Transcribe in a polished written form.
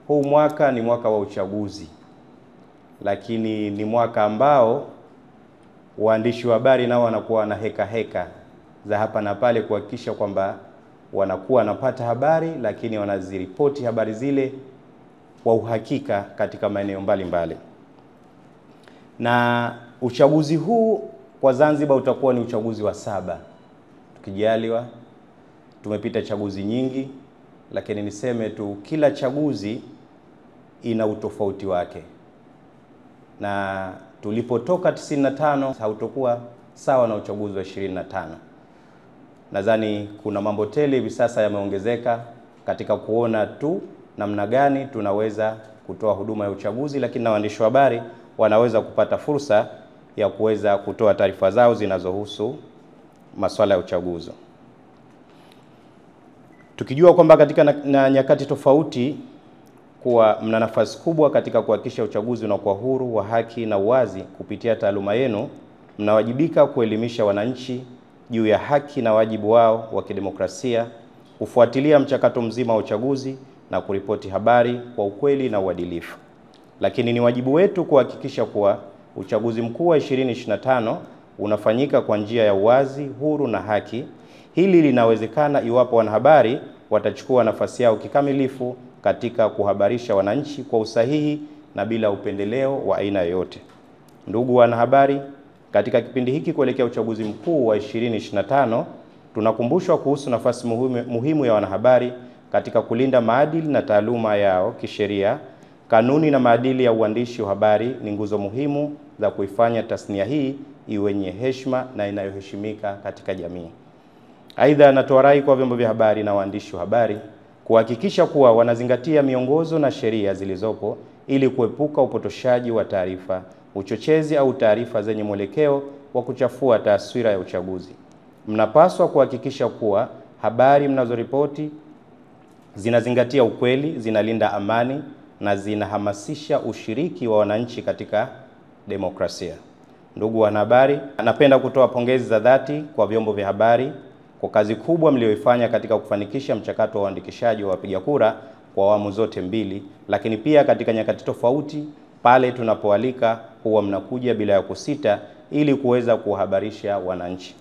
Huu mwaka ni mwaka wa uchaguzi, lakini ni mwaka ambao waandishi wa habari nao wanakuwa na heka za hapa na pale kuhakikisha kwamba wanakuwa wanapata habari, lakini wanaziripoti habari zile kwa uhakika katika maeneo mbalimbali. Na uchaguzi huu kwa Zanzibar utakuwa ni uchaguzi wa 7 tukijaliwa. Tumepita chaguzi nyingi, lakini niseme tu kila chaguzi ina utofauti wake. Na tulipotoka 95 hautokuwa sawa na uchaguzi wa 25. Nadhani kuna mambo tele hivi sasa yameongezeka katika kuona tu namna gani tunaweza kutoa huduma ya uchaguzi, lakini na waandishi wa habari wanaweza kupata fursa ya kuweza kutoa taarifa zao zinazohusu masuala ya uchaguzi. Tukijua kwamba katika na nyakati tofauti kuwa mna nafasi kubwa katika kuhakikisha uchaguzi unakuwa huru, wa haki na uwazi. Kupitia taaluma yenu mnawajibika kuelimisha wananchi juu ya haki na wajibu wao wa kidemokrasia, kufuatilia mchakato mzima wa uchaguzi na kuripoti habari kwa ukweli na uadilifu. Lakini ni wajibu wetu kuhakikisha kuwa uchaguzi mkuu wa 2025 unafanyika kwa njia ya uwazi, huru na haki. Hili linawezekana iwapo wanahabari watachukua nafasi yao kikamilifu katika kuhabarisha wananchi kwa usahihi na bila upendeleo wa aina yoyote. Ndugu wanahabari, katika kipindi hiki kuelekea uchaguzi mkuu wa 2025, tunakumbushwa kuhusu nafasi muhimu ya wanahabari katika kulinda maadili na taaluma yao kisheria. Kanuni na maadili ya uandishi wa habari ni nguzo muhimu za kuifanya tasnia hii iwe yenye heshima na inayoheshimika katika jamii. Aidha, natoa rai kwa vyombo vya habari na waandishi wa habari kuhakikisha kuwa wanazingatia miongozo na sheria zilizopo ili kuepuka upotoshaji wa taarifa, uchochezi au taarifa zenye mwelekeo wa kuchafua taswira ya uchaguzi. Mnapaswa kuhakikisha kuwa habari mnazoripoti zinazingatia ukweli, zinalinda amani na zinahamasisha ushiriki wa wananchi katika demokrasia. Ndugu wanahabari, napenda kutoa pongezi za dhati kwa vyombo vya habari kwa kazi kubwa mlioifanya katika kufanikisha mchakato wa uandikishaji wa wapiga kura kwa awamu zote mbili, lakini pia katika nyakati tofauti pale tunapoalika huwa mnakuja bila ya kusita ili kuweza kuhabarisha wananchi.